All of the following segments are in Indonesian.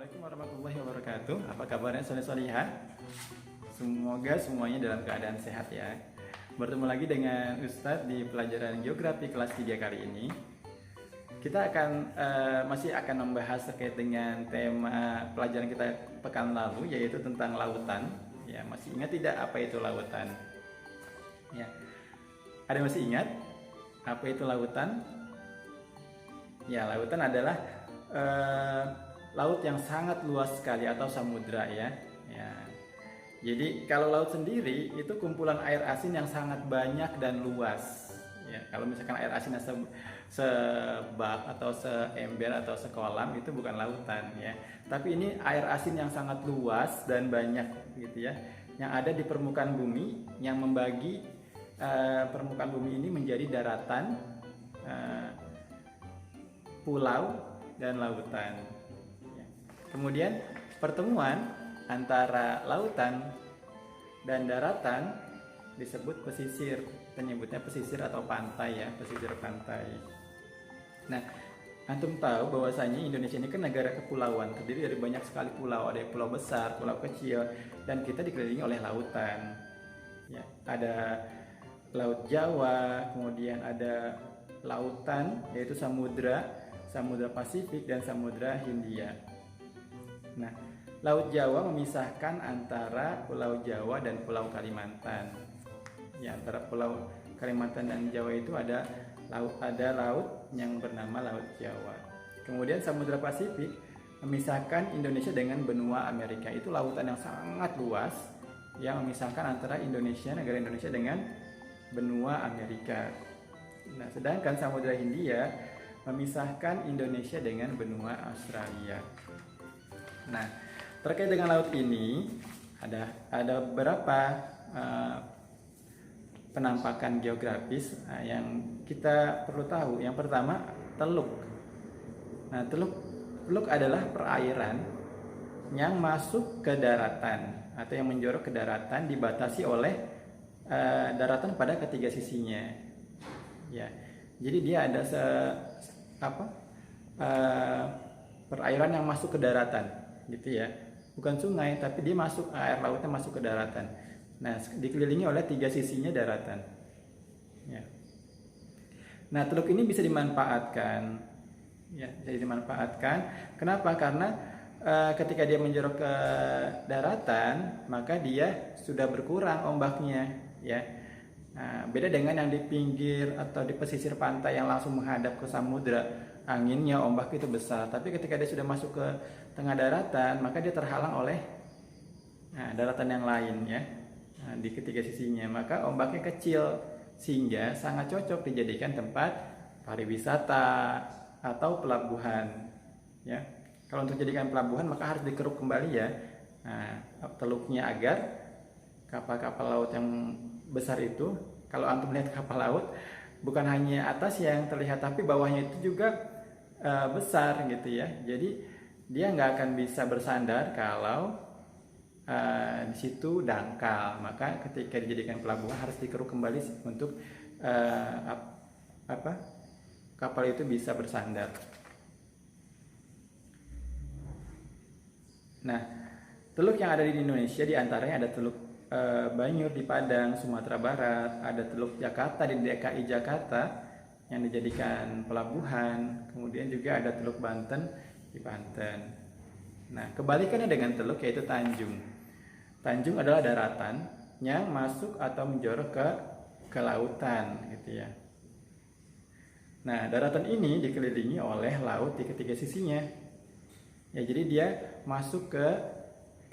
Assalamualaikum warahmatullahi wabarakatuh. Apa kabarnya soleh-solihah? Semoga semuanya dalam keadaan sehat ya. Bertemu lagi dengan Ustadz di pelajaran Geografi kelas 3 kali ini. Kita masih akan membahas terkait dengan tema pelajaran kita pekan lalu, yaitu tentang lautan. Ya, masih ingat tidak apa itu lautan? Ya. Ada yang masih ingat apa itu lautan? Ya, lautan adalah laut yang sangat luas sekali atau samudra ya. Ya. Jadi kalau laut sendiri itu kumpulan air asin yang sangat banyak dan luas. Ya, kalau misalkan air asinnya sebak atau seember atau sekolam itu bukan lautan ya. Tapi ini air asin yang sangat luas dan banyak gitu ya. Yang ada di permukaan bumi yang membagi permukaan bumi ini menjadi daratan, pulau dan lautan. Kemudian pertemuan antara lautan dan daratan disebut pesisir. Penyebutnya pesisir atau pantai ya, pesisir pantai. Nah, antum tahu bahwasanya Indonesia ini kan negara kepulauan, terdiri dari banyak sekali pulau. Ada pulau besar, pulau kecil, dan kita dikelilingi oleh lautan. Ya, ada Laut Jawa, kemudian ada lautan yaitu Samudra Pasifik dan Samudra Hindia. Nah, Laut Jawa memisahkan antara Pulau Jawa dan Pulau Kalimantan. Ya, antara Pulau Kalimantan dan Jawa itu ada laut yang bernama Laut Jawa. Kemudian Samudra Pasifik memisahkan Indonesia dengan benua Amerika. Itu lautan yang sangat luas yang memisahkan antara negara Indonesia dengan benua Amerika. Nah, sedangkan Samudra Hindia memisahkan Indonesia dengan benua Australia. Nah, terkait dengan laut ini ada beberapa penampakan geografis yang kita perlu tahu. Yang pertama, teluk. Nah, teluk adalah perairan yang masuk ke daratan atau yang menjorok ke daratan, dibatasi oleh daratan pada ketiga sisinya. Ya, jadi dia ada perairan yang masuk ke daratan, gitu ya. Bukan sungai, tapi dia air lautnya masuk ke daratan. Nah, dikelilingi oleh tiga sisinya daratan. Ya. Nah, teluk ini bisa dimanfaatkan. Ya, jadi dimanfaatkan. Kenapa? Karena ketika dia menjorok ke daratan, maka dia sudah berkurang ombaknya, ya. Nah, beda dengan yang di pinggir atau di pesisir pantai yang langsung menghadap ke samudra, anginnya, ombak itu besar. Tapi ketika dia sudah masuk ke tengah daratan, maka dia terhalang oleh daratan yang lain ya, di ketiga sisinya. Maka ombaknya kecil sehingga sangat cocok dijadikan tempat pariwisata atau pelabuhan. Ya, kalau untuk jadikan pelabuhan maka harus dikeruk kembali ya teluknya agar kapal-kapal laut yang besar itu, kalau antum melihat kapal laut, bukan hanya atas yang terlihat tapi bawahnya itu juga besar gitu ya. Jadi dia nggak akan bisa bersandar kalau di situ dangkal. Maka ketika dijadikan pelabuhan harus dikeruk kembali untuk kapal itu bisa bersandar. Nah, teluk yang ada di Indonesia diantaranya ada teluk Banyur di Padang, Sumatera Barat, ada teluk Jakarta di DKI Jakarta yang dijadikan pelabuhan, kemudian juga ada teluk Banten di Banten. Nah, kebalikannya dengan teluk yaitu tanjung. Tanjung adalah daratan yang masuk atau menjorok ke lautan gitu ya. Nah, daratan ini dikelilingi oleh laut di ketiga sisinya. Ya, jadi dia masuk ke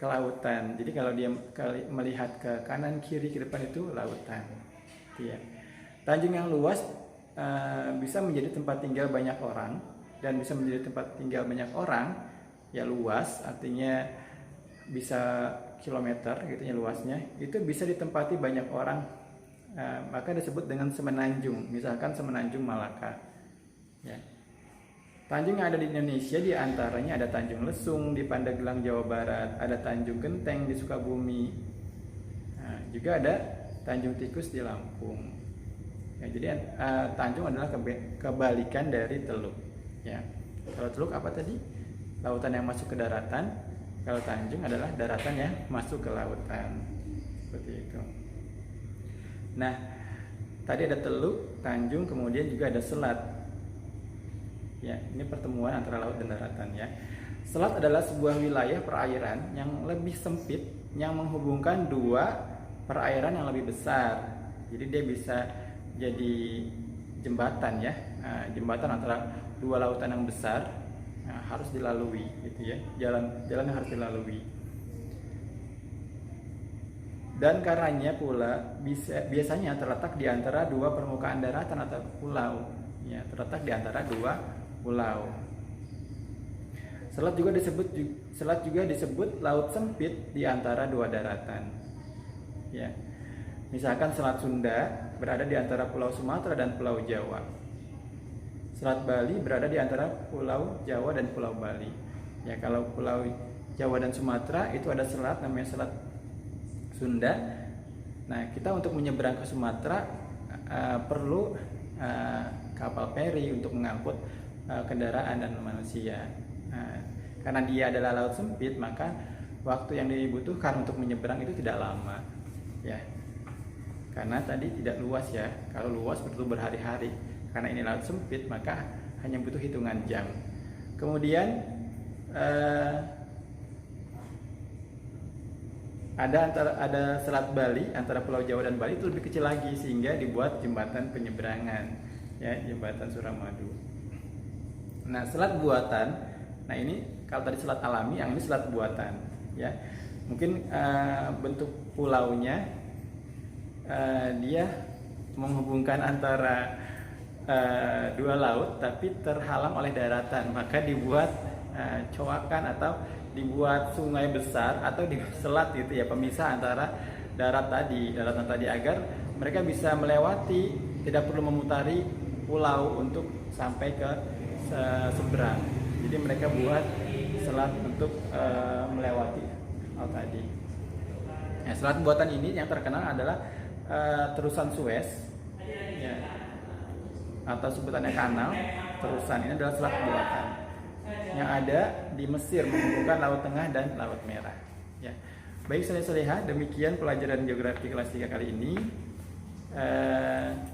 lautan. Jadi kalau dia melihat ke kanan, kiri, ke depan itu lautan. Ya. Tanjung yang luas bisa menjadi tempat tinggal banyak orang, dan bisa menjadi tempat tinggal banyak orang ya, luas artinya bisa kilometer gitu ya luasnya, itu bisa ditempati banyak orang, maka disebut dengan semenanjung. Misalkan semenanjung Malaka ya. Tanjung yang ada di Indonesia diantaranya ada Tanjung Lesung di Pandeglang, Jawa Barat, ada Tanjung Genteng di Sukabumi, juga ada Tanjung Tikus di Lampung. Ya, jadi tanjung adalah kebalikan dari teluk. Ya, kalau teluk apa tadi? lautan yang masuk ke daratan. Kalau tanjung adalah daratan yang masuk ke lautan. Seperti itu. Nah, tadi ada teluk, tanjung, kemudian juga ada selat. Ya, ini pertemuan antara laut dan daratan ya. Selat adalah sebuah wilayah perairan yang lebih sempit yang menghubungkan dua perairan yang lebih besar. Jadi dia bisa jadi jembatan ya, jembatan antara dua lautan yang besar. Harus dilalui gitu ya, jalan yang harus dilalui. Dan karenanya pula biasanya terletak di antara dua permukaan daratan atau pulau ya, terletak di antara dua pulau. Selat juga disebut laut sempit di antara dua daratan ya. Misalkan Selat Sunda berada di antara Pulau Sumatera dan Pulau Jawa. Selat Bali berada di antara Pulau Jawa dan Pulau Bali. Ya, kalau Pulau Jawa dan Sumatera itu ada selat namanya Selat Sunda. Nah, kita untuk menyeberang ke Sumatera perlu kapal feri untuk mengangkut kendaraan dan manusia. Karena dia adalah laut sempit, maka waktu yang dibutuhkan untuk menyeberang itu tidak lama. Ya, karena tadi tidak luas ya. Kalau luas perlu berhari-hari. Karena ini laut sempit, maka hanya butuh hitungan jam. Kemudian ada Selat Bali antara Pulau Jawa dan Bali itu lebih kecil lagi, sehingga dibuat jembatan penyeberangan ya, jembatan Suramadu. Nah, selat buatan, nah ini kalau tadi selat alami, yang ini selat buatan ya. Mungkin bentuk pulaunya dia menghubungkan antara dua laut tapi terhalang oleh daratan, maka dibuat coakan atau dibuat sungai besar atau di selat gitu ya, pemisah antara daratan tadi agar mereka bisa melewati, tidak perlu memutari pulau untuk sampai ke seberang. Jadi mereka buat selat untuk melewati hal tadi. Nah, selat buatan ini yang terkenal adalah terusan Suez ya, atau sebutannya kanal terusan. Ini adalah selat buatan yang ada di Mesir menghubungkan Laut Tengah dan Laut Merah ya. Baik soleh-solehah, demikian pelajaran geografi kelas 3 kali ini.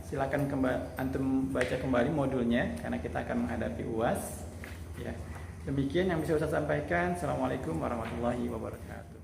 Silakan antum baca kembali modulnya karena kita akan menghadapi UAS ya. Demikian yang bisa saya sampaikan. Assalamualaikum warahmatullahi wabarakatuh.